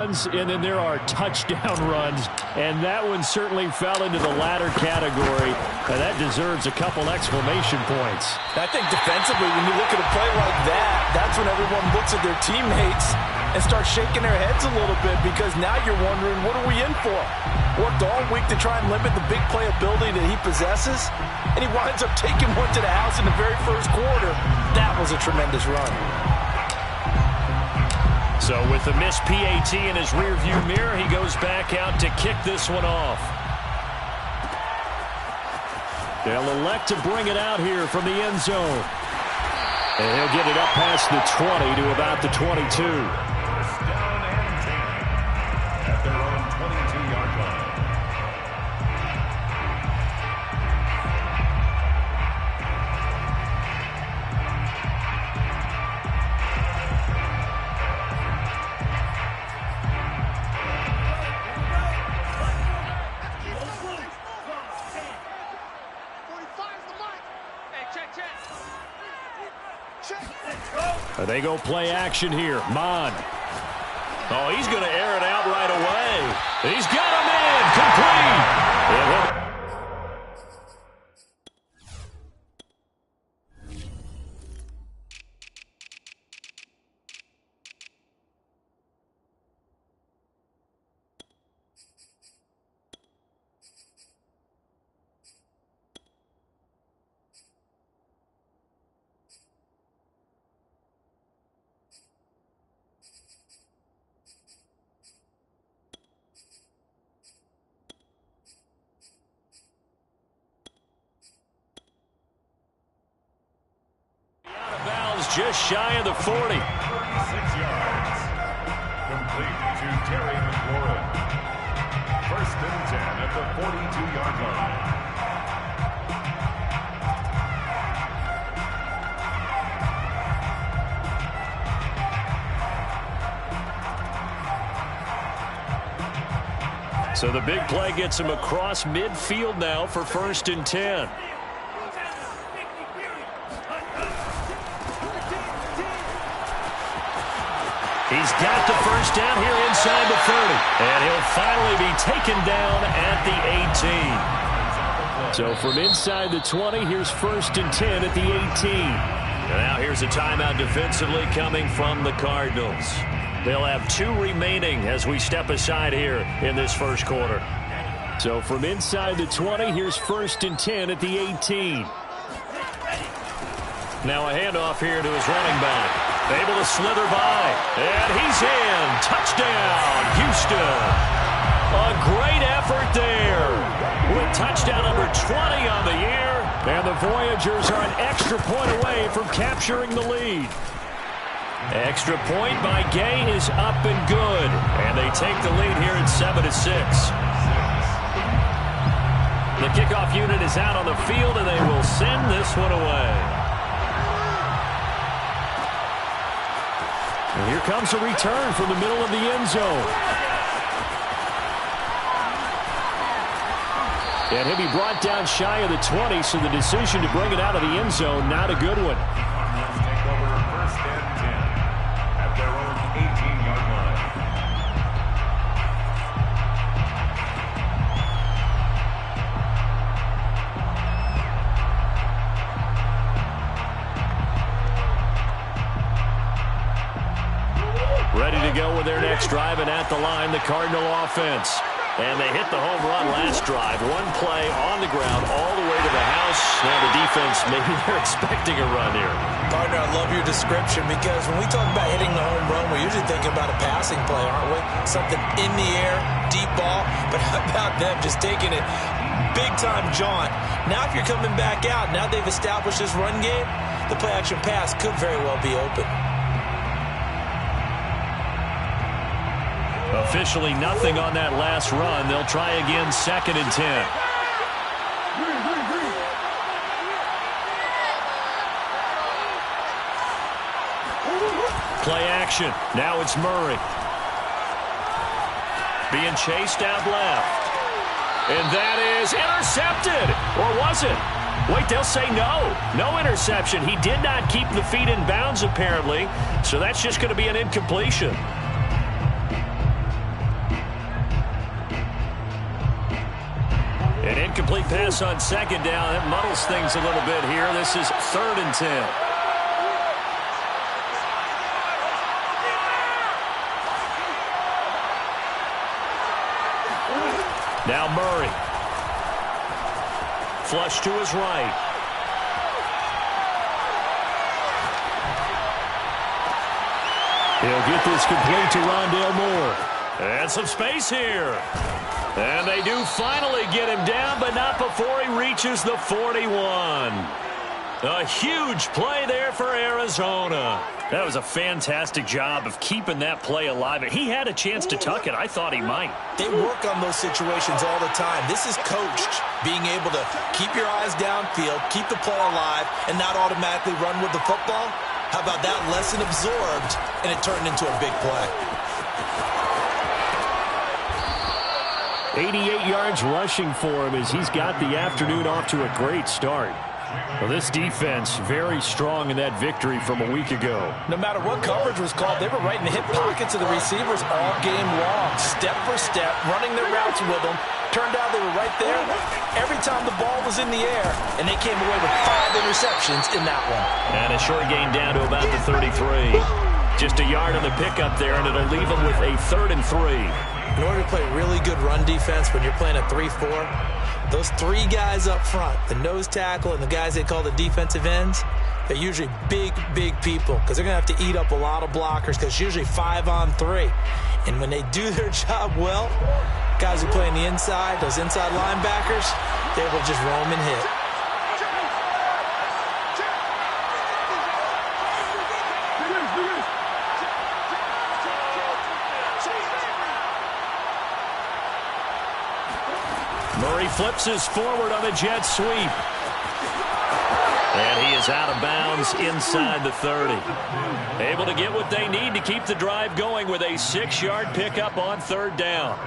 And then there are touchdown runs, and that one certainly fell into the latter category. And that deserves a couple exclamation points. I think defensively, when you look at a play like that, that's when everyone looks at their teammates and starts shaking their heads a little bit, because now you're wondering, what are we in for? Worked all week to try and limit the big play ability that he possesses, and he winds up taking one to the house in the very first quarter. That was a tremendous run. So with the missed PAT in his rearview mirror, he goes back out to kick this one off. They'll elect to bring it out here from the end zone. And he'll get it up past the 20 to about the 22. First down and 10 at their own 22-yard line. They go play action here. Mon. Oh, he's going to air it out right away. He's got him in. Complete. Just shy of the 40. 6 yards. Complete to Terry McLaurin. First and 10 at the 42-yard line. So the big play gets him across midfield now for first and 10. He's got the first down here inside the 30. And he'll finally be taken down at the 18. So from inside the 20, here's first and 10 at the 18. And now here's a timeout defensively coming from the Cardinals. They'll have 2 remaining as we step aside here in this first quarter. So from inside the 20, here's first and 10 at the 18. Now a handoff here to his running back. Able to slither by. And he's in. Touchdown, Houston. A great effort there. With touchdown number 20 on the year. And the Voyagers are an extra point away from capturing the lead. Extra point by Gay is up and good. And they take the lead here at 7-6. The kickoff unit is out on the field, and they will send this one away. And here comes a return from the middle of the end zone. And he'll be brought down shy of the 20, so the decision to bring it out of the end zone, not a good one. Let's take over first and 10 at their own 18-yard line. Ready to go with their next drive, and at the line, the Cardinal offense. And they hit the home run last drive. One play on the ground all the way to the house. Now the defense, maybe they're expecting a run here. Partner, I love your description, because when we talk about hitting the home run, we're usually thinking about a passing play, aren't we? Something in the air, deep ball. But how about them just taking it big-time jaunt? Now if you're coming back out, now they've established this run game, the play-action pass could very well be open. Officially nothing on that last run. They'll try again, second and 10. Play action. Now it's Murray. Being chased out left. And that is intercepted. Or was it? Wait, they'll say no. No interception. He did not keep the feet in bounds, apparently. So that's just going to be an incompletion. Incomplete pass on second down. That muddles things a little bit here. This is 3rd and 10. Now Murray. Flush to his right. He'll get this complete to Rondale Moore. And some space here. And they do finally get him down, but not before he reaches the 41. A huge play there for Arizona. That was a fantastic job of keeping that play alive. He had a chance to tuck it. I thought he might. They work on those situations all the time. This is coached, being able to keep your eyes downfield, keep the play alive, and not automatically run with the football. How about that lesson absorbed, and it turned into a big play. 88 yards rushing for him as he's got the afternoon off to a great start. Well, this defense very strong in that victory from a week ago. No matter what coverage was called, they were right in the hip pockets of the receivers all game long, step for step, running their routes with them. Turned out they were right there every time the ball was in the air, and they came away with 5 interceptions in that one. And a short gain down to about the 33. Just a yard on the pickup there, and it'll leave them with a 3rd and 3. In order to play really good run defense when you're playing a 3-4, those 3 guys up front, the nose tackle and the guys they call the defensive ends, they're usually big, big people because they're going to have to eat up a lot of blockers because it's usually 5 on 3. And when they do their job well, guys who play on the inside, those inside linebackers, they will just roam and hit. Murray flips us forward on a jet sweep. And he is out of bounds inside the 30. Able to get what they need to keep the drive going with a 6-yard pickup on 3rd down.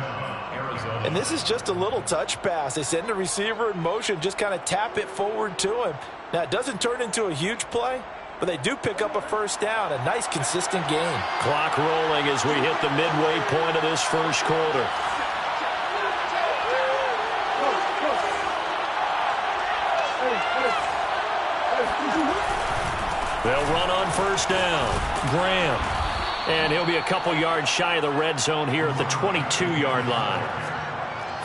And this is just a little touch pass. They send the receiver in motion, just kind of tap it forward to him. Now, it doesn't turn into a huge play, but they do pick up a 1st down, a nice, consistent gain. Clock rolling as we hit the midway point of this first quarter. They'll run on 1st down. Graham. And he'll be a couple yards shy of the red zone here at the 22-yard line.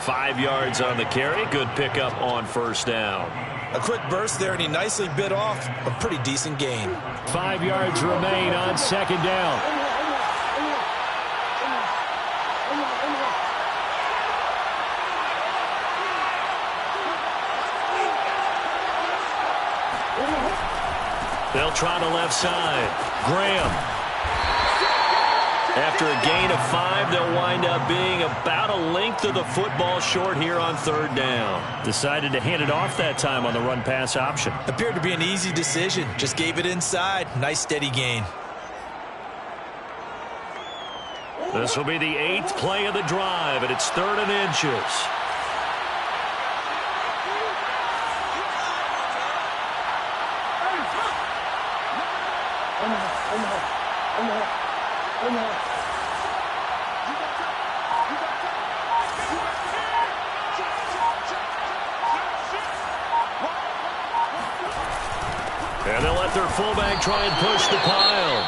5 yards on the carry. Good pickup on 1st down. A quick burst there, and he nicely bit off a pretty decent gain. 5 yards remain on 2nd down. They'll try the left side. Graham. After a gain of 5, they'll wind up being about a length of the football short here on 3rd down. Decided to hand it off that time on the run-pass option. Appeared to be an easy decision. Just gave it inside. Nice, steady gain. This will be the 8th play of the drive, and it's 3rd and inches. And they'll let their fullback try and push the pile.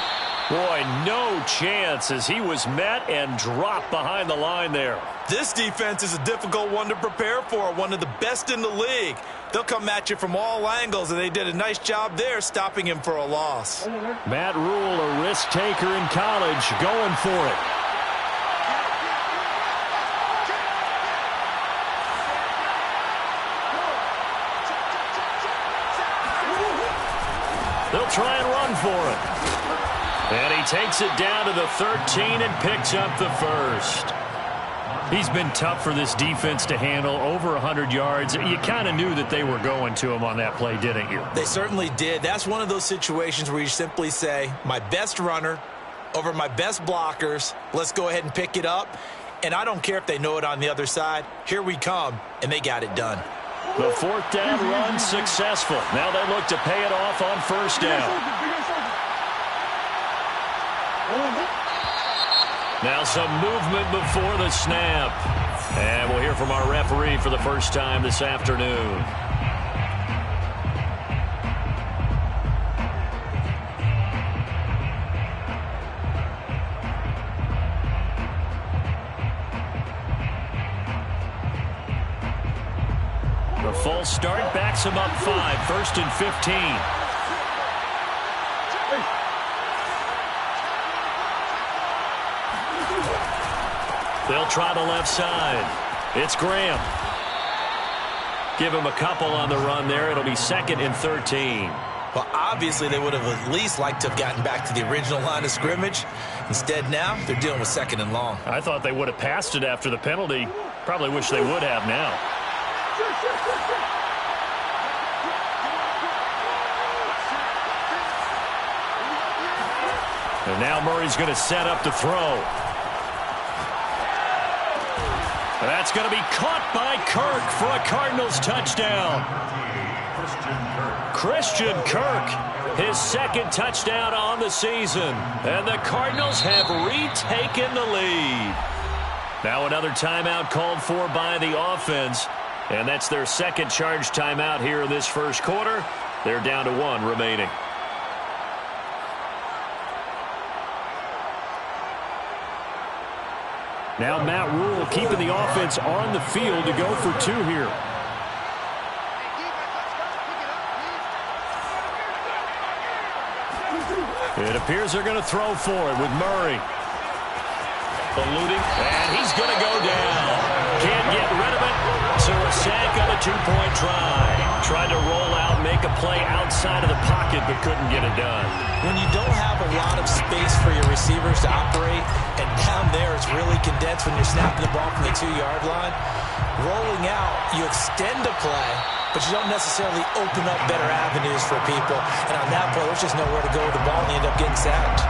Boy, no chance as he was met and dropped behind the line there. This defense is a difficult one to prepare for, one of the best in the league. They'll come at you from all angles, and they did a nice job there stopping him for a loss. Matt Rule, a risk taker in college, going for it. They'll try and run for it. And he takes it down to the 13 and picks up the 1st. He's been tough for this defense to handle, over 100 yards. You kind of knew that they were going to him on that play, didn't you? They certainly did. That's one of those situations where you simply say, my best runner over my best blockers, let's go ahead and pick it up. And I don't care if they know it on the other side. Here we come, and they got it done. The 4th down run successful. Now they look to pay it off on 1st down. Now some movement before the snap. And we'll hear from our referee for the first time this afternoon. The full start backs him up 5, 1st and 15. They'll try the left side. It's Graham. Give him a couple on the run there. It'll be 2nd and 13. Well, obviously, they would have at least liked to have gotten back to the original line of scrimmage. Instead, now, they're dealing with 2nd and long. I thought they would have passed it after the penalty. Probably wish they would have now. And now Murray's going to set up to throw. That's going to be caught by Kirk for a Cardinals touchdown. Christian Kirk, his 2nd touchdown on the season. And the Cardinals have retaken the lead. Now another timeout called for by the offense. And that's their 2nd charge timeout here in this first quarter. They're down to 1 remaining. Now Matt Rule keeping the offense on the field to go for 2 here. It appears they're going to throw for it with Murray. Eluding, and he's going to go down. Can't get rid of it, so a sack on a 2-point try. Tried to roll out, make a play outside of the pocket, but couldn't get it done. When you don't have a lot of space for your receivers to operate, and down there it's really condensed when you're snapping the ball from the 2-yard line, rolling out, you extend a play, but you don't necessarily open up better avenues for people. And on that play, there's just nowhere to go with the ball, and you end up getting sacked.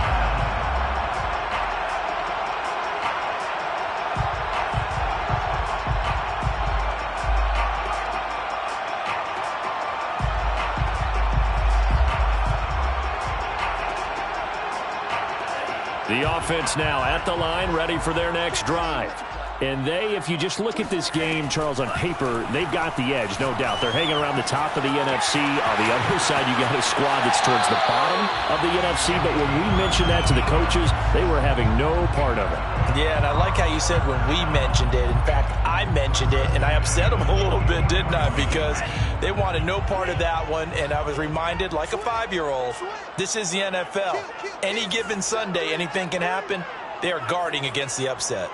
The offense now at the line, ready for their next drive. And they, if you just look at this game, Charles, on paper, they've got the edge, no doubt. They're hanging around the top of the NFC. On the other side, you got a squad that's towards the bottom of the NFC. But when we mentioned that to the coaches, they were having no part of it. Yeah, and I like how you said when we mentioned it. In fact, I mentioned it, and I upset them a little bit, didn't I? Because they wanted no part of that one, and I was reminded, like a 5-year-old, this is the NFL. Any given Sunday, anything can happen. They are guarding against the upset.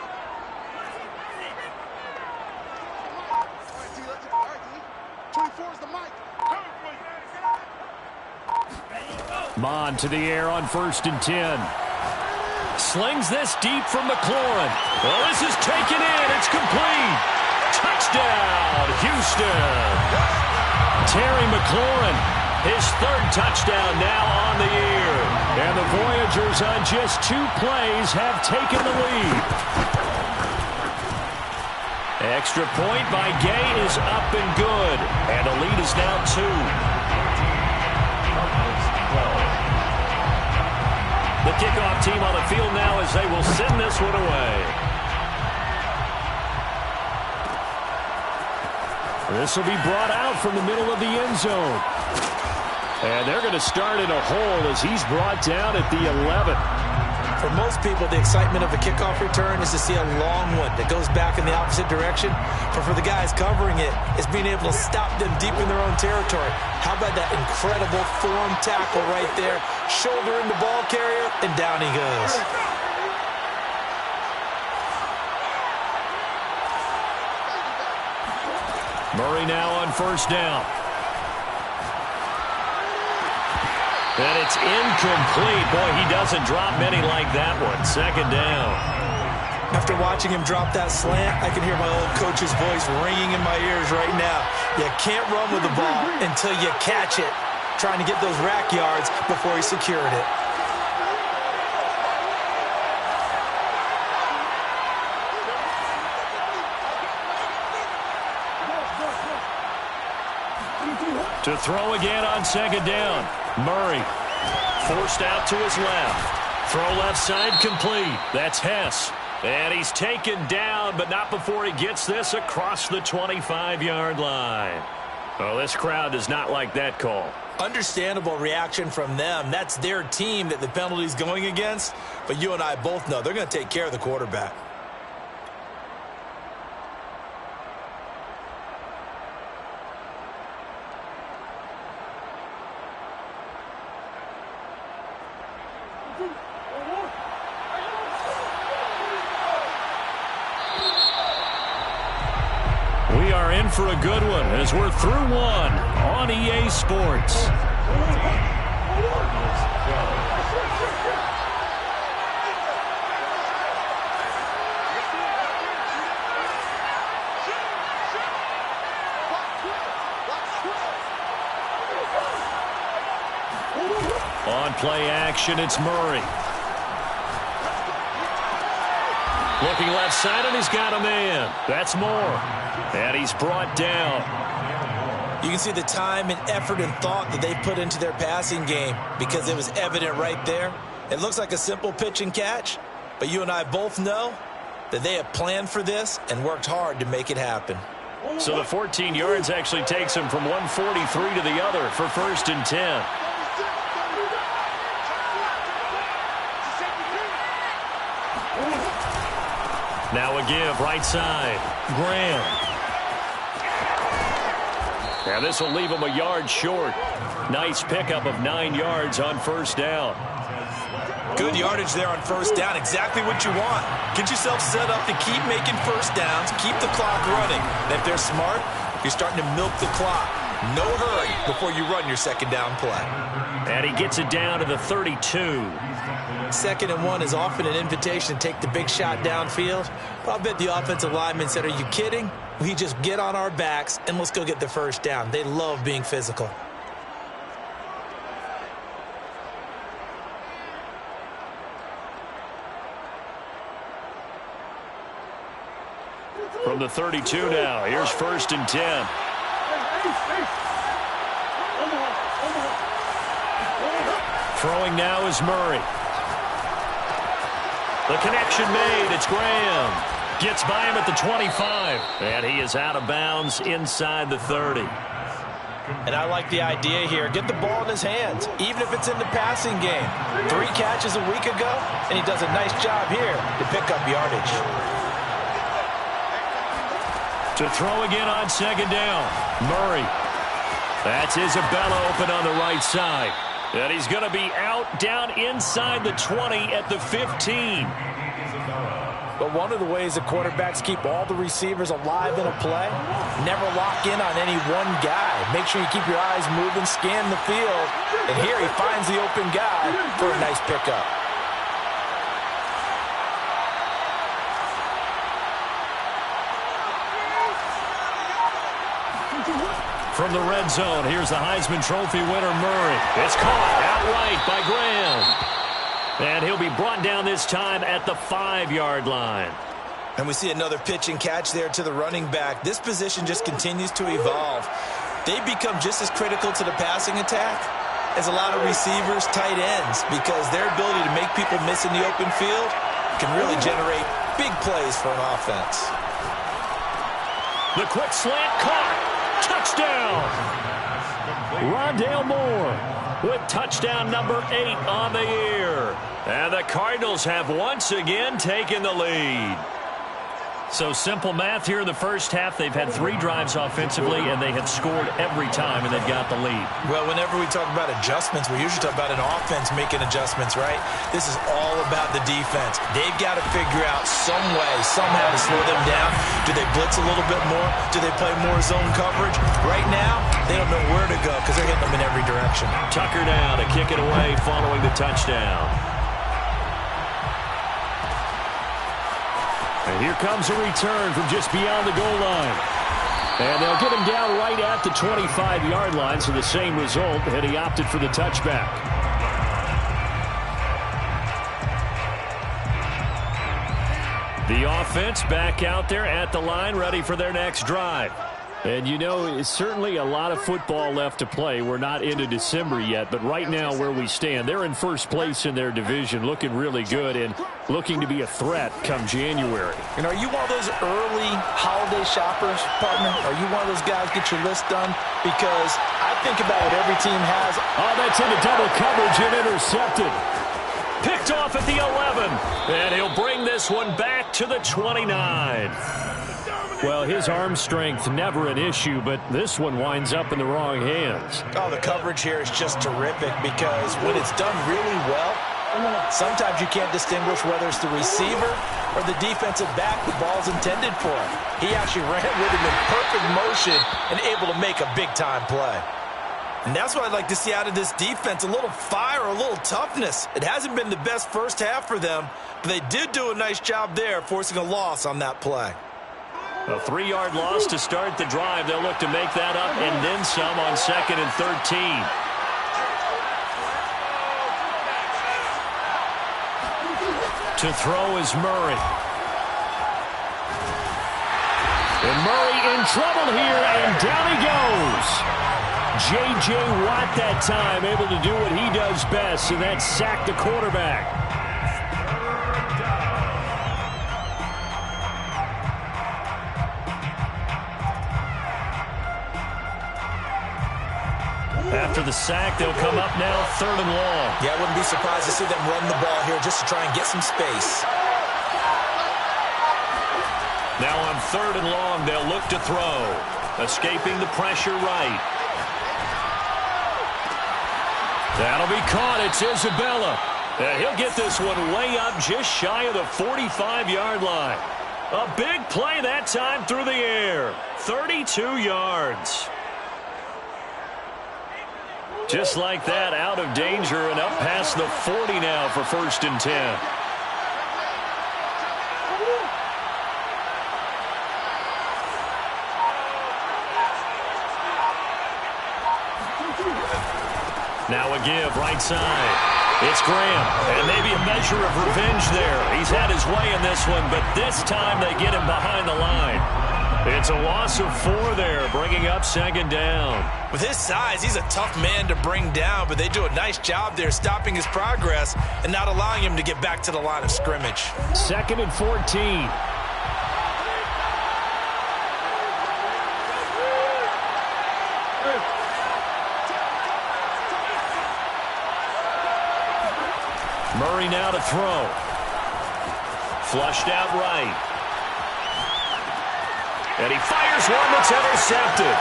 Mond to the air on 1st and 10. Slings this deep from McLaurin. Well, this is taken in. It's complete. Touchdown, Houston. Terry McLaurin, his 3rd touchdown now on the year. And the Voyagers on just 2 plays have taken the lead. Extra point by Gay is up and good. And the lead is now 2. The kickoff team on the field now as they will send this one away. This will be brought out from the middle of the end zone. And they're going to start in a hole as he's brought down at the 11. For most people, the excitement of a kickoff return is to see a long one that goes back in the opposite direction. But for the guys covering it, it's being able to stop them deep in their own territory. How about that incredible form tackle right there? Shouldering the ball carrier, and down he goes. Murray now on 1st down. And it's incomplete. Boy, he doesn't drop many like that one. 2nd down. After watching him drop that slant, I can hear my old coach's voice ringing in my ears right now. You can't run with the ball until you catch it. Trying to get those rack yards before he secured it. To throw again on 2nd down. Murray forced out to his left. Throw left side complete. That's Hess. And he's taken down, but not before he gets this across the 25-yard line. Oh, this crowd does not like that call. Understandable reaction from them. That's their team that the penalty's going against. But you and I both know they're going to take care of the quarterback. We are in for a good one as we're through one on EA Sports. On play action, it's Murray. Looking left side, and he's got a man. That's Moore. And he's brought down. You can see the time and effort and thought that they put into their passing game because it was evident right there. It looks like a simple pitch and catch, but you and I both know that they have planned for this and worked hard to make it happen. So the 14 yards actually takes him from 143 to the other for 1st and 10. Now a give, right side. Graham. Now this will leave him a yard short. Nice pickup of 9 yards on 1st down. Good yardage there on 1st down. Exactly what you want. Get yourself set up to keep making 1st downs, keep the clock running. And if they're smart, you're starting to milk the clock. No hurry before you run your 2nd down play. And he gets it down to the 32. 2nd and 1 is often an invitation to take the big shot downfield. But I bet the offensive lineman said, are you kidding? We just get on our backs and let's go get the 1st down. They love being physical. From the 32 now, here's 1st and 10. Throwing now is Murray. The connection made. It's Graham. Gets by him at the 25. And he is out of bounds inside the 30. And I like the idea here. Get the ball in his hands, even if it's in the passing game. 3 catches a week ago, and he does a nice job here to pick up yardage. To throw again on 2nd down. Murray. That's Isabella open on the right side. And he's going to be out down inside the 20 at the 15. But one of the ways the quarterbacks keep all the receivers alive in a play, never lock in on any one guy. Make sure you keep your eyes moving, scan the field. And here he finds the open guy for a nice pickup. From the red zone, here's the Heisman Trophy winner, Murray. It's caught outright by Graham. And he'll be brought down this time at the 5-yard line. And we see another pitch and catch there to the running back. This position just continues to evolve. They become just as critical to the passing attack as a lot of receivers, tight ends, because their ability to make people miss in the open field can really generate big plays for an offense. The quick slant caught. Touchdown! Rondale Moore with touchdown number 8 on the year. And the Cardinals have once again taken the lead. So simple math here in the first half. They've had 3 drives offensively, and they have scored every time, and they've got the lead. Well, whenever we talk about adjustments, we usually talk about an offense making adjustments, right? This is all about the defense. They've got to figure out some way, somehow to slow them down. Do they blitz a little bit more? Do they play more zone coverage? Right now, they don't know where to go because they're hitting them in every direction. Tucker now to kick it away following the touchdown. And here comes a return from just beyond the goal line. And they'll get him down right at the 25-yard line, so the same result, and he opted for the touchback. The offense back out there at the line, ready for their next drive. And, you know, it's certainly a lot of football left to play. We're not into December yet, but right now where we stand, they're in first place in their division, looking really good and looking to be a threat come January. And are you one of those early holiday shoppers, partner? Are you one of those guys get your list done? Because I think about what every team has. Oh, that's into double coverage and intercepted. Picked off at the 11, and he'll bring this one back to the 29. Well, his arm strength never an issue, but this one winds up in the wrong hands. Oh, the coverage here is just terrific because when it's done really well, sometimes you can't distinguish whether it's the receiver or the defensive back the ball's intended for. He actually ran with him in perfect motion and able to make a big-time play. And that's what I'd like to see out of this defense, a little fire, a little toughness. It hasn't been the best first half for them, but they did do a nice job there forcing a loss on that play. A 3-yard loss to start the drive. They'll look to make that up and then some on 2nd and 13. To throw is Murray. And Murray in trouble here, and down he goes. J.J. Watt that time able to do what he does best, and that's sack the quarterback. After the sack, they'll come up now 3rd and long. Yeah, I wouldn't be surprised to see them run the ball here just to try and get some space. Now on 3rd and long, they'll look to throw. Escaping the pressure right. That'll be caught. It's Isabella. And he'll get this one way up just shy of the 45-yard line. A big play that time through the air. 32 yards. Just like that, out of danger and up past the 40 now for 1st and 10. Now a give, right side. It's Graham, and maybe a measure of revenge there. He's had his way in this one, but this time they get him behind the line. It's a loss of 4 there, bringing up 2nd down. With his size, he's a tough man to bring down, but they do a nice job there stopping his progress and not allowing him to get back to the line of scrimmage. 2nd and 14. Murray now to throw. Flushed out right. And he fires one that's intercepted.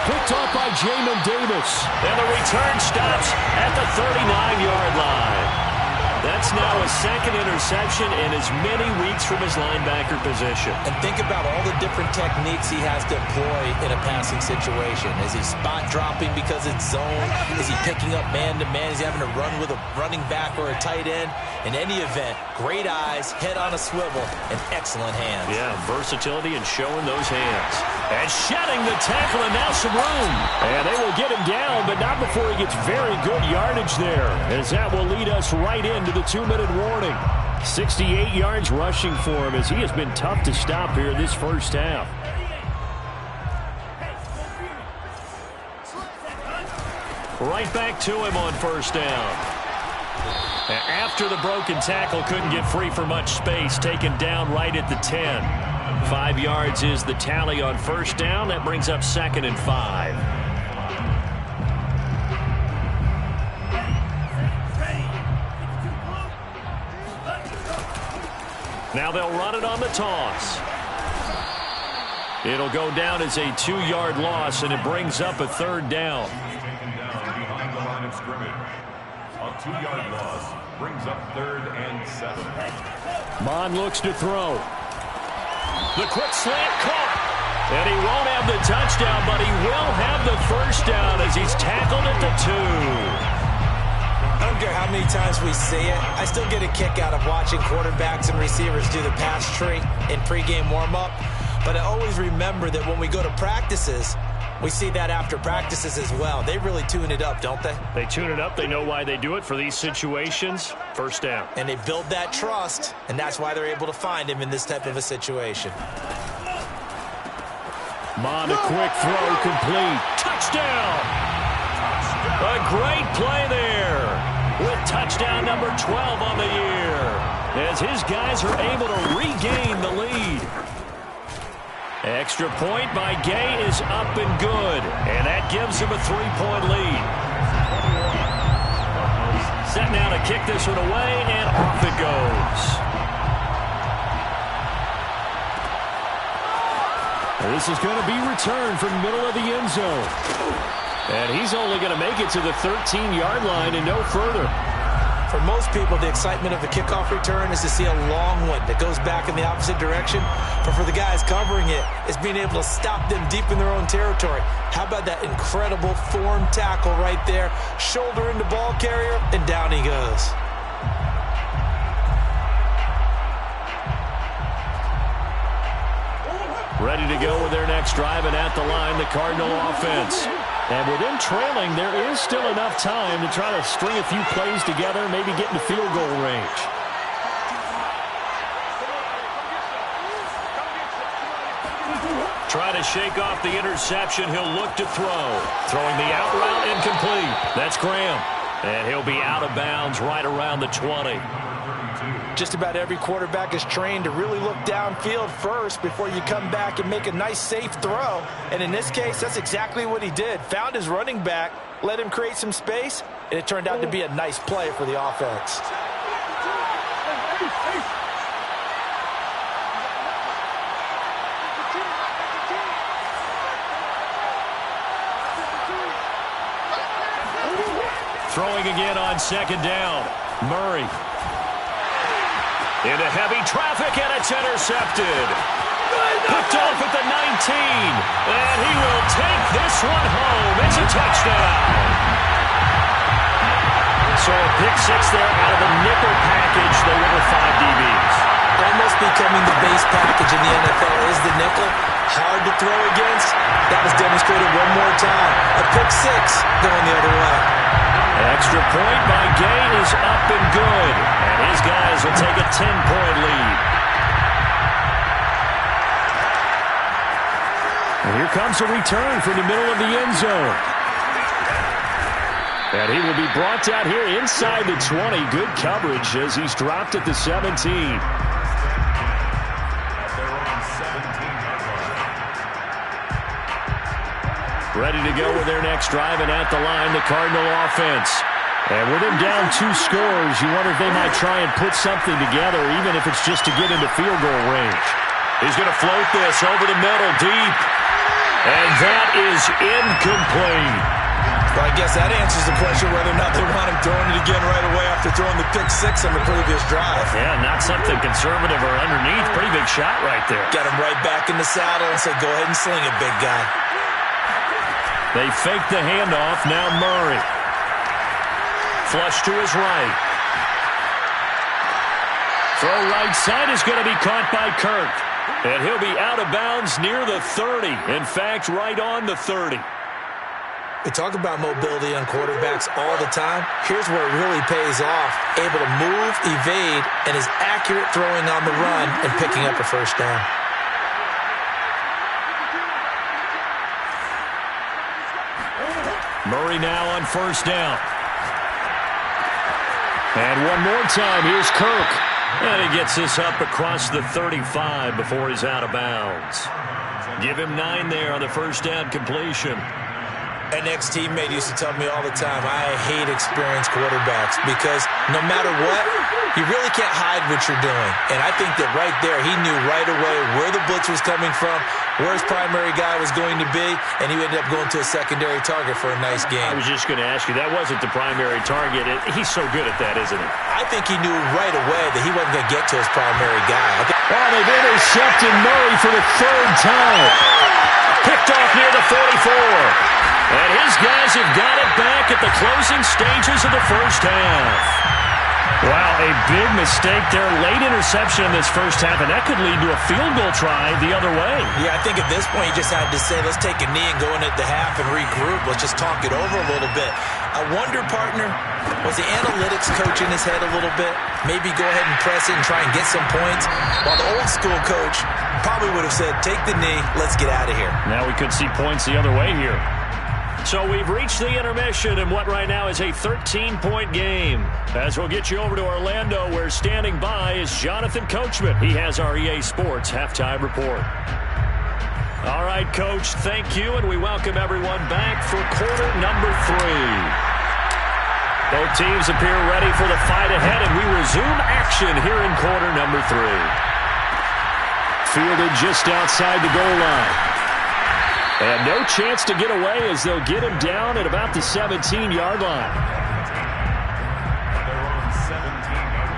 Picked off by Jamin Davis. And the return stops at the 39-yard line. That's now a 2nd interception in as many weeks from his linebacker position. And think about all the different techniques he has to employ in a passing situation. Is he spot dropping because it's zone? Is he picking up man-to-man? Is he having to run with a running back or a tight end? In any event, great eyes, head on a swivel, and excellent hands. Yeah, versatility and showing those hands. And shedding the tackle, and now some room. And they will get him down, but not before he gets very good yardage there, as that will lead us right into the 2-minute warning. 68 yards rushing for him, as he has been tough to stop here this first half. Right back to him on 1st down. After the broken tackle, couldn't get free for much space, taken down right at the 10. 5 yards is the tally on 1st down. That brings up 2nd and 5. Now they'll run it on the toss. It'll go down as a 2-yard loss, and it brings up a 3rd down. Taken down behind the line of scrimmage. A 2-yard loss brings up 3rd and 7. Mond looks to throw. The quick slant caught. And he won't have the touchdown, but he will have the 1st down as he's tackled at the 2. I don't care how many times we see it. I still get a kick out of watching quarterbacks and receivers do the pass tree in pregame warm-up. But I always remember that when we go to practices, we see that after practices as well. They really tune it up, don't they? They tune it up. They know why they do it for these situations. 1st down. And they build that trust, and that's why they're able to find him in this type of a situation. Mond, a quick throw, complete. Touchdown! A great play there with touchdown number 12 on the year as his guys are able to regain the lead. Extra point by Gay is up and good, and that gives him a 3-point lead. Set now to kick this one away, and off it goes. This is going to be returned from the middle of the end zone. And he's only going to make it to the 13-yard line and no further. For most people, the excitement of the kickoff return is to see a long one that goes back in the opposite direction. But for the guys covering it, it's being able to stop them deep in their own territory. How about that incredible form tackle right there? Shoulder into ball carrier, and down he goes. Ready to go with their next drive, and at the line, the Cardinal offense. And with them trailing, there is still enough time to try to string a few plays together, maybe get into field goal range. Try to shake off the interception. He'll look to throw. Throwing the out route incomplete. That's Graham. And he'll be out of bounds right around the 20. Just about every quarterback is trained to really look downfield first before you come back and make a nice, safe throw. And in this case, that's exactly what he did. Found his running back, let him create some space, and it turned out to be a nice play for the offense. Throwing again on second down. Murray. Into heavy traffic, and it's intercepted. Picked off at the 19. And he will take this one home. It's a touchdown. So a pick six there out of the nickel package. They went with 5 DBs. Almost becoming the base package in the NFL is the nickel. Hard to throw against. That was demonstrated one more time. A pick six going the other way. Extra point by Gay is up and good. And his guys will take a 10-point lead. And here comes a return from the middle of the end zone. And he will be brought down here inside the 20. Good coverage as he's dropped at the 17. Ready to go with their next drive, and at the line, the Cardinal offense. And with him down 2 scores, you wonder if they might try and put something together, even if it's just to get into field goal range. He's going to float this over the middle, deep. And that is incomplete. Well, I guess that answers the question whether or not they want him throwing it again right away after throwing the pick six on the previous drive. Yeah, not something conservative or underneath. Pretty big shot right there. Got him right back in the saddle and said, go ahead and sling it, big guy. They fake the handoff. Now Murray. Flush to his right. Throw right side is going to be caught by Kirk. And he'll be out of bounds near the 30. In fact, right on the 30. We talk about mobility on quarterbacks all the time. Here's where it really pays off. Able to move, evade, and is accurate throwing on the run and picking up a first down. Murray now on first down. And one more time, here's Kirk. And he gets this up across the 35 before he's out of bounds. Give him 9 there on the first down completion. An ex-teammate used to tell me all the time, I hate experienced quarterbacks because no matter what, you really can't hide what you're doing. And I think that right there, he knew right away where the blitz was coming from, where his primary guy was going to be, and he ended up going to a secondary target for a nice game. I was just going to ask you, that wasn't the primary target. He's so good at that, isn't he? I think he knew right away that he wasn't going to get to his primary guy. Oh, they've intercepted Murray for the 3rd time. Picked off near the 44. And his guys have got it back at the closing stages of the first half. Wow, a big mistake there. Late interception in this first half, and that could lead to a field goal try the other way. Yeah, I think at this point you just had to say, let's take a knee and go into the half and regroup. Let's just talk it over a little bit. I wonder, partner, was the analytics coach in his head a little bit? Maybe go ahead and press it and try and get some points? While the old school coach probably would have said, take the knee, let's get out of here. Now we could see points the other way here. So we've reached the intermission in what right now is a 13-point game. As we'll get you over to Orlando, where standing by is Jonathan Coachman. He has our EA Sports halftime report. All right, Coach, thank you, and we welcome everyone back for quarter number 3. Both teams appear ready for the fight ahead, and we resume action here in quarter number 3. Fielded just outside the goal line. And no chance to get away as they'll get him down at about the 17-yard line. They're on 17-yard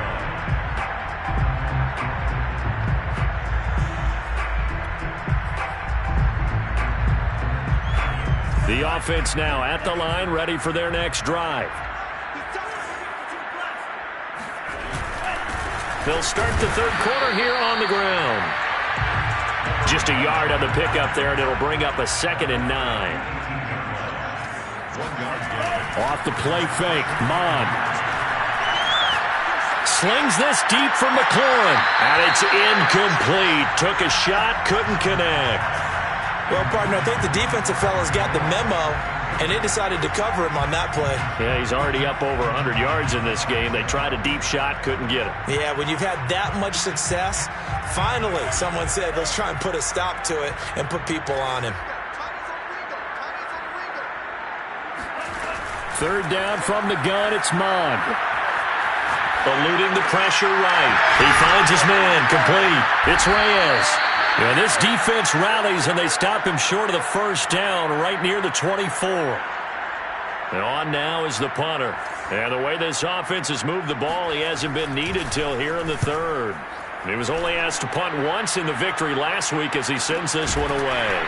line. The offense now at the line, ready for their next drive. They'll start the third quarter here on the ground. Just a yard on the pickup there, and it'll bring up a 2nd and 9. 1 yard gain. Off the play fake, Mond. Slings this deep from McLaurin, and it's incomplete. Took a shot, couldn't connect. Well, partner, I think the defensive fellas got the memo, and they decided to cover him on that play. Yeah, he's already up over 100 yards in this game. They tried a deep shot, couldn't get it. Yeah, when you've had that much success, finally someone said, let's try and put a stop to it and put people on him. Third down from the gun, it's Mond. Eluding the pressure right. He finds his man, complete. It's Reyes. And this defense rallies, and they stop him short of the first down right near the 24. And on now is the punter. And the way this offense has moved the ball, he hasn't been needed till here in the third. And he was only asked to punt once in the victory last week as he sends this one away.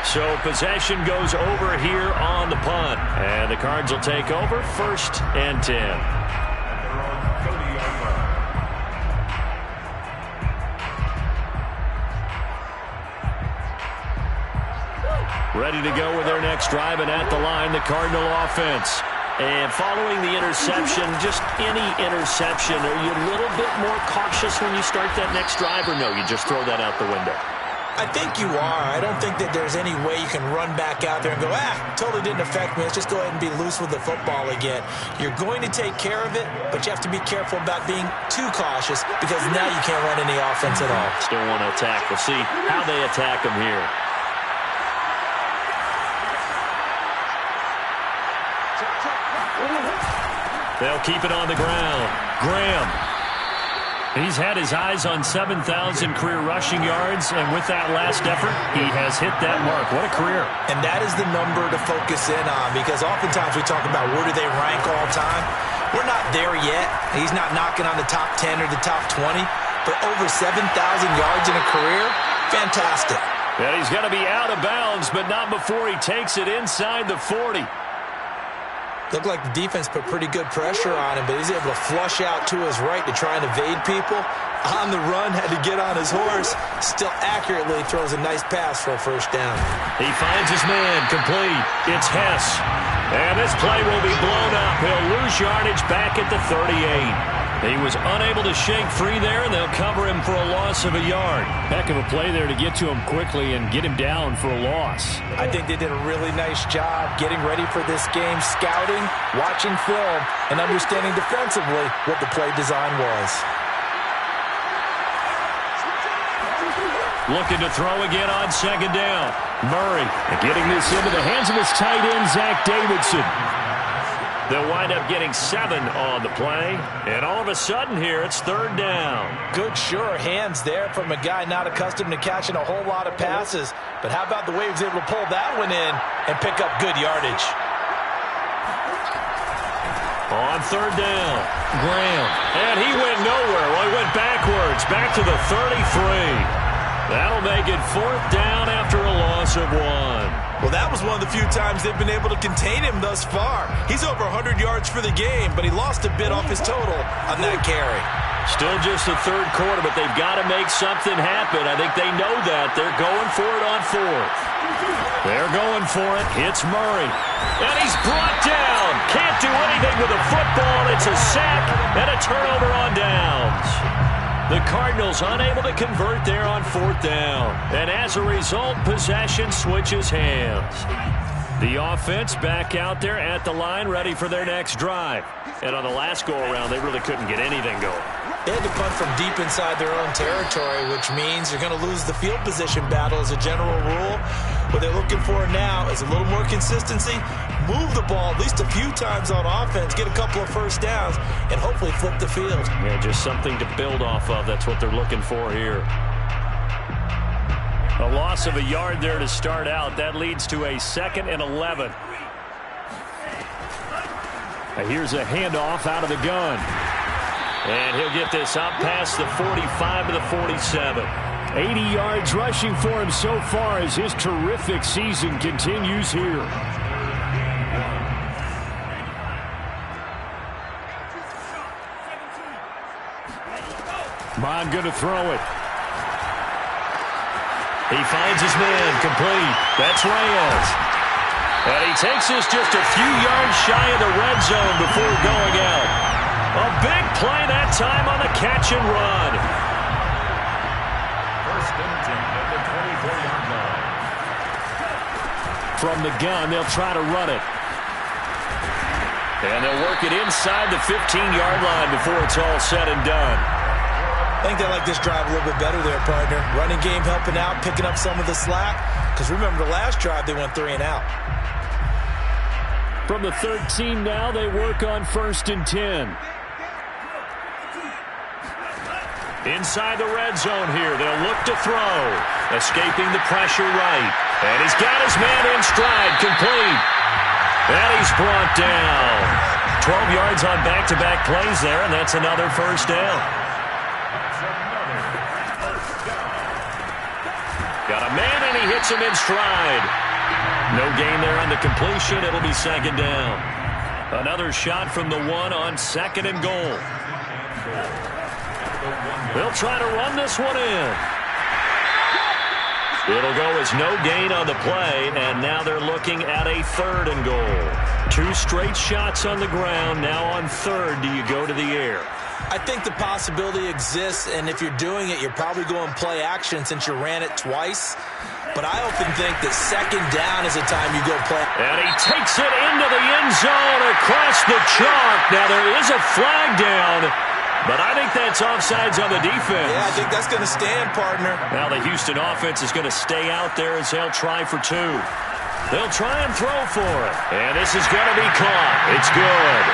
So possession goes over here on the punt. And the Cards will take over 1st and 10. They're on 30-yard line. Ready to go with their next drive, and at the line, the Cardinal offense. And following the interception, just any interception, are you a little bit more cautious when you start that next drive, or no, you just throw that out the window? I think you are. I don't think that there's any way you can run back out there and go, totally didn't affect me. Let's just go ahead and be loose with the football again. You're going to take care of it, but you have to be careful about being too cautious because now you can't run any offense at all. Still want to attack. We'll see how they attack them here. They'll keep it on the ground. Graham. He's had his eyes on 7,000 career rushing yards, and with that last effort, he has hit that mark. What a career. And that is the number to focus in on, because oftentimes we talk about where do they rank all time. We're not there yet. He's not knocking on the top 10 or the top 20, but over 7,000 yards in a career, fantastic. And he's going to be out of bounds, but not before he takes it inside the 40. Looked like the defense put pretty good pressure on him, but he's able to flush out to his right to try and evade people. On the run, had to get on his horse. Still accurately throws a nice pass for a first down. He finds his man, complete. It's Hess. And this play will be blown up. He'll lose yardage back at the 38. He was unable to shake free there, and they'll cover him for a loss of a yard. Heck of a play there to get to him quickly and get him down for a loss. I think they did a really nice job getting ready for this game, scouting, watching film, and understanding defensively what the play design was. Looking to throw again on 2nd down. Murray getting this into the hands of his tight end, Zach Davidson. They'll wind up getting 7 on the play. And all of a sudden here, it's 3rd down. Good, sure hands there from a guy not accustomed to catching a whole lot of passes. But how about the way he was able to pull that one in and pick up good yardage? On 3rd down, Graham. And he went nowhere. Well, he went backwards, back to the 33. That'll make it 4th down after a loss of 1. Well, that was one of the few times they've been able to contain him thus far. He's over 100 yards for the game, but he lost a bit off his total on that carry. Still just the 3rd quarter, but they've got to make something happen. I think they know that. They're going for it on 4th. They're going for it. Hits Murray. And he's brought down. Can't do anything with the football. It's a sack and a turnover on downs. The Cardinals unable to convert there on 4th down. And as a result, possession switches hands. The offense back out there at the line, ready for their next drive. And on the last go-around, they really couldn't get anything going. They had to punt from deep inside their own territory, which means you're going to lose the field position battle as a general rule. What they're looking for now is a little more consistency, move the ball at least a few times on offense, get a couple of first downs, and hopefully flip the field. Yeah, just something to build off of. That's what they're looking for here. A loss of a yard there to start out. That leads to a 2nd and 11. Now here's a handoff out of the gun. And he'll get this up past the 45 to the 47. 80 yards rushing for him so far as his terrific season continues here. Bond going to throw it. He finds his man, complete. That's Reyes. And he takes this just a few yards shy of the red zone before going out. A big play that time on the catch and run. 1st and 10 at the 24-yard line. From the gun, they'll try to run it. And they'll work it inside the 15-yard line before it's all said and done. I think they like this drive a little bit better there, partner. Running game helping out, picking up some of the slack. Because remember, the last drive, they went 3 and out. From the 13 now, they work on 1st and 10. Inside the red zone here, they'll look to throw. Escaping the pressure right. And he's got his man in stride, complete. And he's brought down. 12 yards on back-to-back plays there, and that's another 1st down. Got a man, and he hits him in stride. No gain there on the completion. It'll be 2nd down. Another shot from the 1 on 2nd and goal. They'll try to run this one in. It'll go as no gain on the play, and now they're looking at a 3rd and goal. 2 straight shots on the ground. Now on 3rd, do you go to the air? I think the possibility exists, and if you're doing it, you're probably going play action since you ran it twice. But I often think that 2nd down is the time you go play. And he takes it into the end zone across the chalk. Now there is a flag down, but I think that's offsides on the defense. Yeah, I think that's going to stand, partner. Now the Houston offense is going to stay out there as they'll try for 2. They'll try and throw for it. And this is going to be caught. It's good.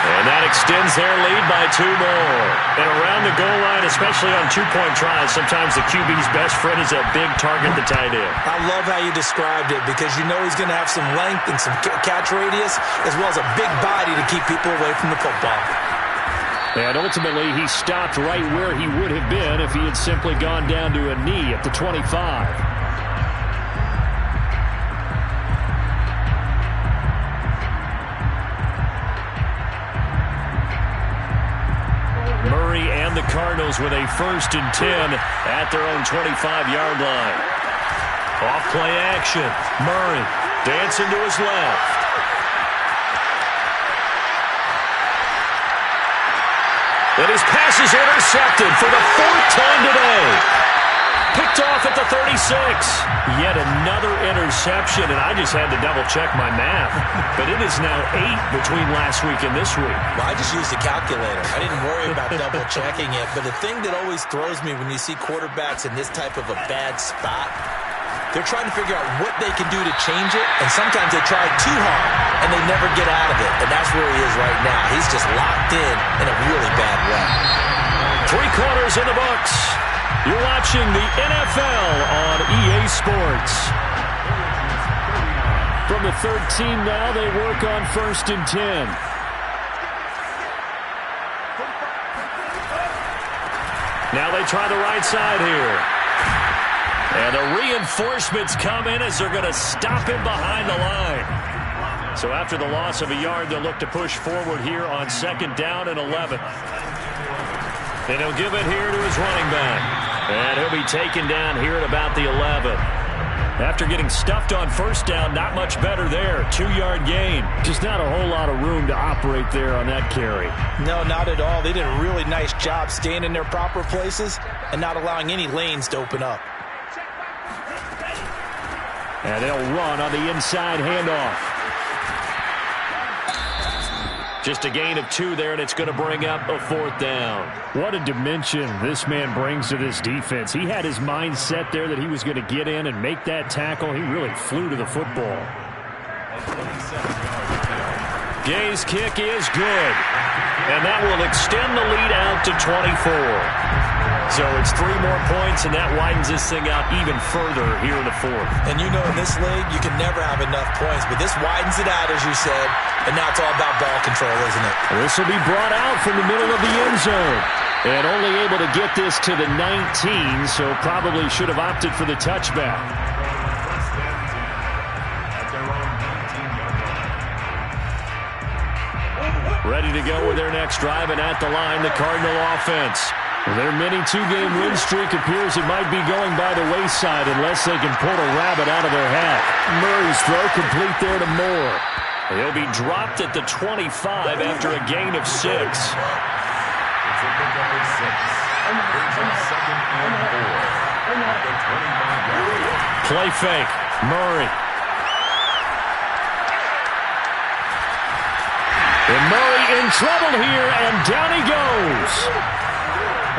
And that extends their lead by 2 more. And around the goal line, especially on 2-point tries, sometimes the QB's best friend is that big target, the tight end. I love how you described it because you know he's going to have some length and some catch radius as well as a big body to keep people away from the football. And ultimately, he stopped right where he would have been if he had simply gone down to a knee at the 25. Murray and the Cardinals with a 1st and 10 at their own 25-yard line. Off play action. Murray dancing to his left. And his pass is intercepted for the 4th time today. Picked off at the 36. Yet another interception, and I just had to double-check my math. But it is now 8 between last week and this week. Well, I just used a calculator. I didn't worry about double-checking it. But the thing that always throws me when you see quarterbacks in this type of a bad spot, they're trying to figure out what they can do to change it, and sometimes they try too hard, and they never get out of it. And that's where he is right now. He's just locked in a really bad way. 3 quarters in the books. You're watching the NFL on EA Sports. From the 13 now, they work on 1st and 10. Now they try the right side here. And the reinforcements come in as they're going to stop him behind the line. So after the loss of a yard, they'll look to push forward here on 2nd down and 11. And he'll give it here to his running back. And he'll be taken down here at about the 11. After getting stuffed on 1st down, not much better there. 2-yard gain. Just not a whole lot of room to operate there on that carry. No, not at all. They did a really nice job staying in their proper places and not allowing any lanes to open up. And they'll run on the inside handoff. Just a gain of 2 there, and it's going to bring up a 4th down. What a dimension this man brings to this defense. He had his mind set there that he was going to get in and make that tackle. He really flew to the football. Gay's kick is good. And that will extend the lead out to 24. So it's 3 more points, and that widens this thing out even further here in the 4th. And you know in this league, you can never have enough points, but this widens it out, as you said, and now it's all about ball control, isn't it? This will be brought out from the middle of the end zone. And only able to get this to the 19, so probably should have opted for the touchback. Ready to go with their next drive, and at the line, the Cardinal offense. Their mini 2-game win streak appears it might be going by the wayside unless they can pull a rabbit out of their hat. Murray's throw complete there to Moore. He'll be dropped at the 25 after a gain of 6. Play fake. Murray. And Murray in trouble here, and down he goes.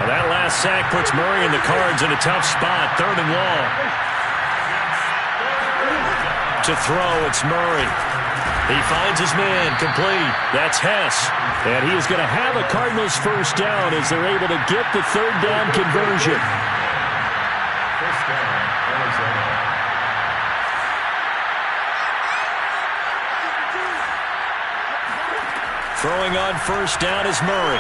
Well, that last sack puts Murray and the Cards in a tough spot. 3rd and long. To throw, it's Murray. He finds his man, complete. That's Hess. And he is going to have a Cardinals 1st down as they're able to get the 3rd down conversion. 1st down, Arizona. Throwing on 1st down is Murray.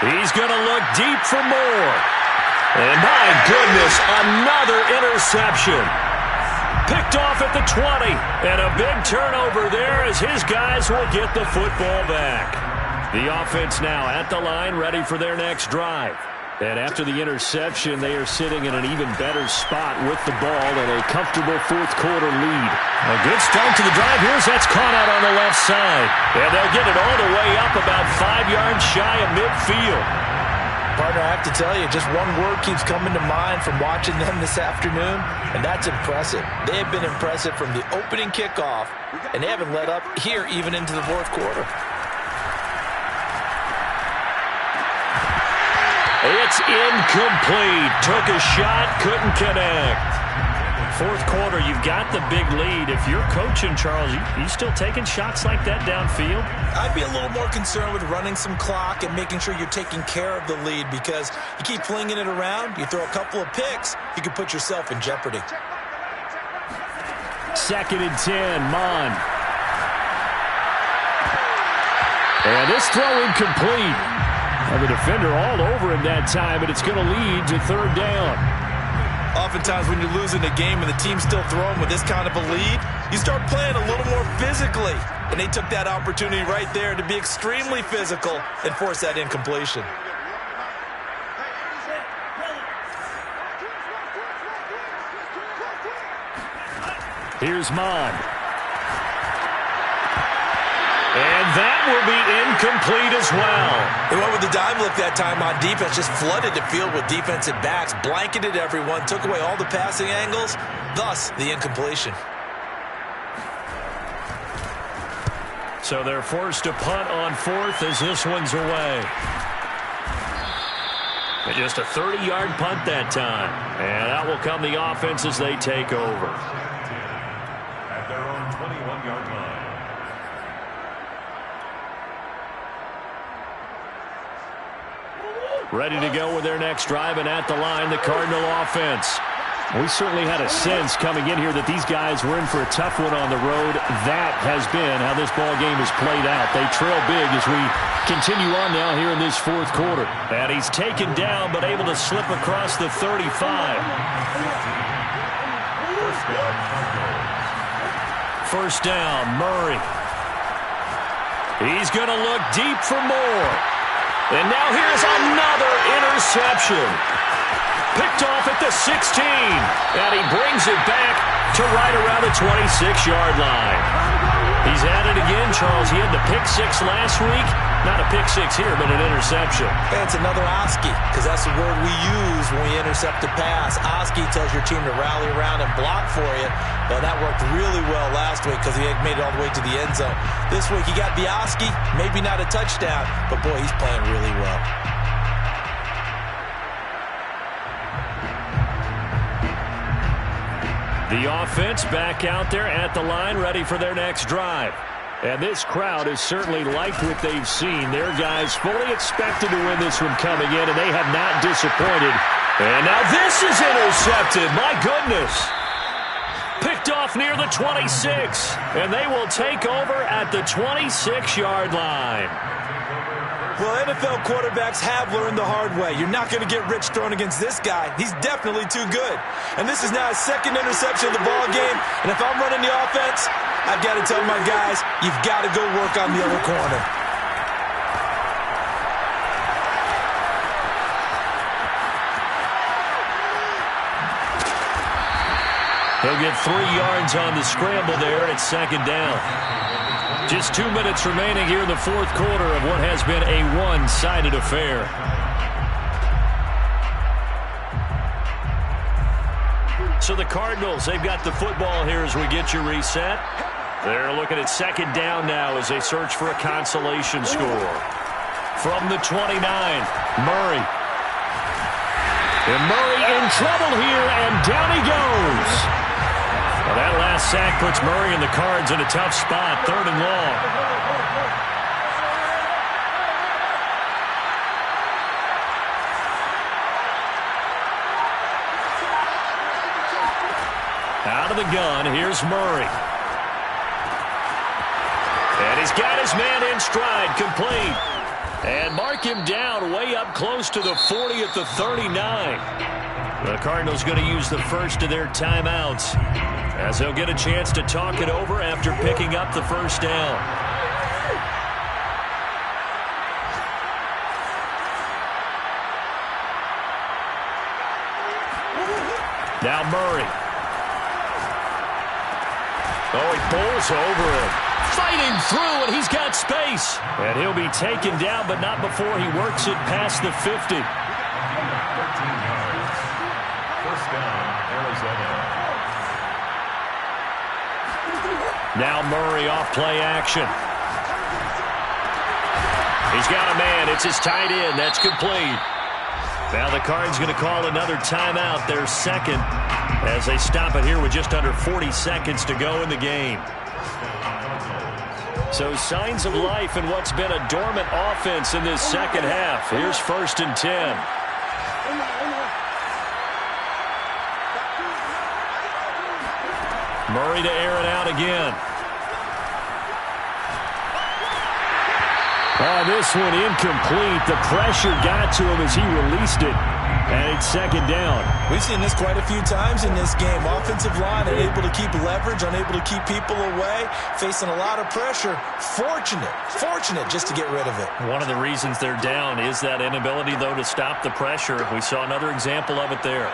He's going to look deep for Moore. And my goodness, another interception. Picked off at the 20. And a big turnover there as his guys will get the football back. The offense now at the line, ready for their next drive. And after the interception, they are sitting in an even better spot with the ball and a comfortable 4th quarter lead. A good start to the drive. Here's that's caught out on the left side. And they'll get it all the way up about 5 yards shy of midfield. Partner, I have to tell you, just one word keeps coming to mind from watching them this afternoon, and that's impressive. They have been impressive from the opening kickoff, and they haven't let up here even into the 4th quarter. It's incomplete. Took a shot, couldn't connect. 4th quarter, you've got the big lead. If you're coaching, Charles, you still taking shots like that downfield? I'd be a little more concerned with running some clock and making sure you're taking care of the lead, because you keep flinging it around, you throw a couple of picks, you could put yourself in jeopardy. 2nd and 10, Mon. And this throw incomplete. Well, the defender all over him that time, but it's going to lead to 3rd down. Oftentimes when you're losing a game and the team's still throwing with this kind of a lead, you start playing a little more physically. And they took that opportunity right there to be extremely physical and force that incompletion. Here's Mon. And that will be incomplete as well. They went with the dime look that time on defense, just flooded the field with defensive backs, blanketed everyone, took away all the passing angles, thus the incompletion. So they're forced to punt on 4th as this one's away. And just a 30-yard punt that time. And out will come the offense as they take over. At their own 21-yard line. Ready to go with their next drive, and at the line, the Cardinal offense. We certainly had a sense coming in here that these guys were in for a tough one on the road. That has been how this ball game has played out. They trail big as we continue on now here in this fourth quarter. And he's taken down but able to slip across the 35. First down, Murray. He's going to look deep for more. And now here's another interception. Picked off at the 16. And he brings it back to right around the 26-yard line. He's at it again, Charles. He had the pick six last week. Not a pick six here, but an interception. And it's another Oski, because that's the word we use when we intercept a pass. Oski tells your team to rally around and block for you. Well, that worked really well last week because he made it all the way to the end zone. This week he got the Oski, maybe not a touchdown, but boy, he's playing really well. The offense back out there at the line, ready for their next drive. And this crowd has certainly liked what they've seen. Their guys fully expected to win this one coming in, and they have not disappointed. And now this is intercepted. My goodness. Picked off near the 26. And they will take over at the 26-yard line. Well, NFL quarterbacks have learned the hard way. You're not going to get rich throwing against this guy. He's definitely too good. And this is now his second interception of the ball game. And if I'm running the offense, I've got to tell my guys, you've got to go work on the other corner. He'll get 3 yards on the scramble there at second down. Just 2 minutes remaining here in the fourth quarter of what has been a one-sided affair. So the Cardinals, they've got the football here as we get you reset. They're looking at second down now as they search for a consolation score. From the 29, Murray. And Murray in trouble here, and down he goes. Well, that last sack puts Murray and the Cards in a tough spot, 3rd and long. Out of the gun, here's Murray. And he's got his man in stride, complete. And mark him down way up close to the 40 at the 39. The Cardinals going to use the first of their timeouts as they'll get a chance to talk it over after picking up the first down. Now Murray. Oh, he pulls over him. Fighting through, and he's got space. And he'll be taken down, but not before he works it past the 50. 13 yards. First down, Arizona. Now Murray off play action. He's got a man. It's his tight end. That's complete. Now the Cards going to call another timeout, their second, as they stop it here with just under 40 seconds to go in the game. So signs of life in what's been a dormant offense in this second half. Here's 1st and 10. Murray to air it out again. Oh, this one incomplete. The pressure got to him as he released it. And it's second down. We've seen this quite a few times in this game. Offensive line unable to keep leverage, unable to keep people away, facing a lot of pressure. Fortunate just to get rid of it. One of the reasons they're down is that inability, though, to stop the pressure. We saw another example of it there.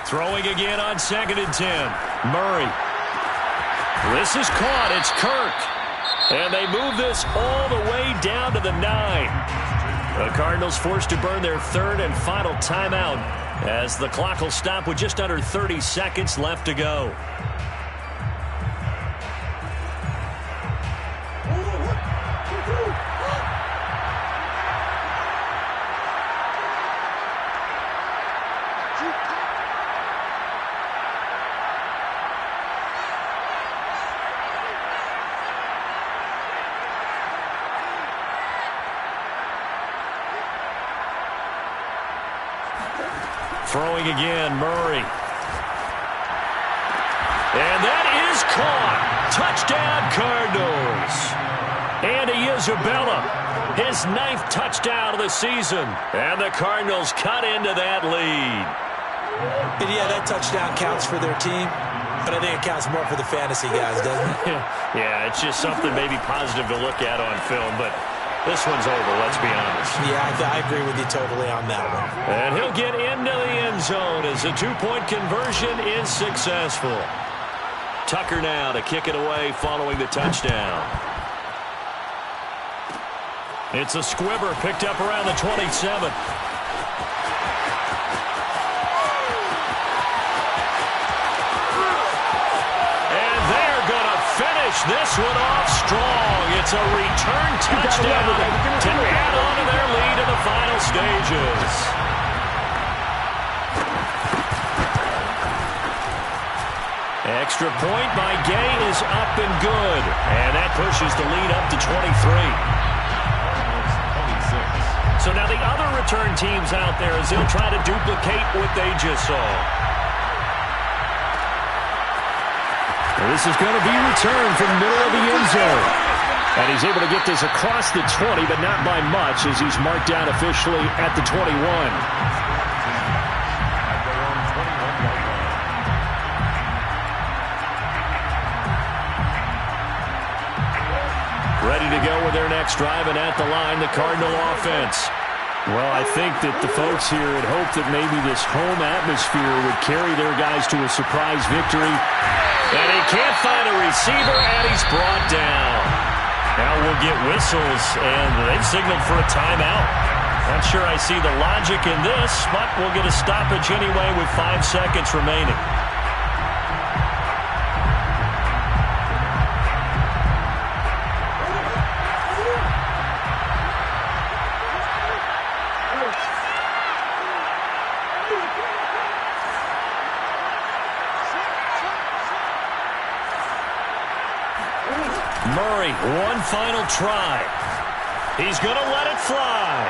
Throwing again on 2nd and 10. Murray. This is caught. It's Kirk. And they move this all the way down to the 9. The Cardinals forced to burn their 3rd and final timeout as the clock will stop with just under 30 seconds left to go. Throwing again, Murray. And that is caught. Touchdown, Cardinals. Andy Isabella, his 9th touchdown of the season. And the Cardinals cut into that lead. And yeah, that touchdown counts for their team, but I think it counts more for the fantasy guys, doesn't it? Yeah, it's just something maybe positive to look at on film, but this one's over, let's be honest. Yeah, I agree with you totally on that one. And he'll get into the end zone as the 2-point conversion is successful. Tucker now to kick it away following the touchdown. It's a squibber picked up around the 27. And they're going to finish this one off strong. It's a return touchdown to add on to their lead in the final stages. Extra point by Gay is up and good. And that pushes the lead up to 23. So now the other return teams out there as they'll try to duplicate what they just saw. This is going to be returned from the middle of the end zone. And he's able to get this across the 20, but not by much as he's marked down officially at the 21. Ready to go with their next drive, and at the line, the Cardinal offense. Well, I think that the folks here had hoped that maybe this home atmosphere would carry their guys to a surprise victory. And he can't find a receiver, and he's brought down. Now we'll get whistles, and they've signaled for a timeout. Not sure I see the logic in this, but we'll get a stoppage anyway with 5 seconds remaining. Murray, one final try. He's going to let it fly.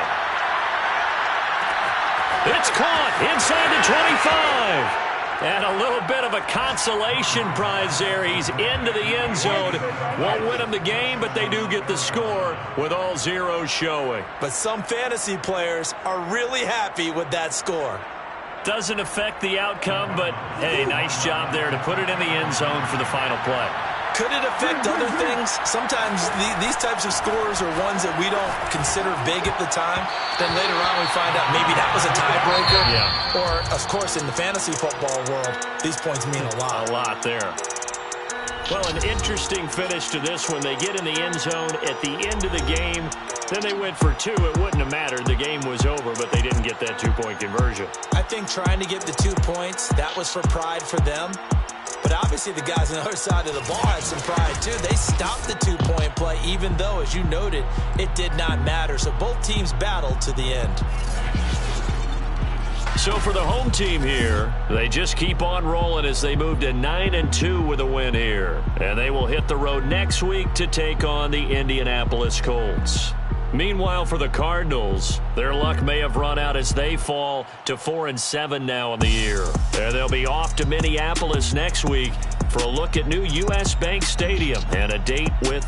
It's caught inside the 25. And a little bit of a consolation prize there. He's into the end zone. Won't win him the game, but they do get the score with all zeros showing. But some fantasy players are really happy with that score. Doesn't affect the outcome, but, hey, nice job there to put it in the end zone for the final play. Could it affect other things? Sometimes these types of scores are ones that we don't consider big at the time. Then later on we find out maybe that was a tiebreaker. Yeah. Or, of course, in the fantasy football world, these points mean a lot. A lot there. Well, an interesting finish to this one. They get in the end zone at the end of the game. Then they went for 2. It wouldn't have mattered. The game was over, but they didn't get that 2-point conversion. I think trying to get the 2 points, that was for pride for them. But obviously the guys on the other side of the ball had some pride too. They stopped the 2-point play even though, as you noted, it did not matter. So both teams battled to the end. So for the home team here, they just keep on rolling as they move to 9-2 with a win here. And they will hit the road next week to take on the Indianapolis Colts. Meanwhile, for the Cardinals, their luck may have run out as they fall to 4-7 now in the year. And they'll be off to Minneapolis next week for a look at new U.S. Bank Stadium and a date with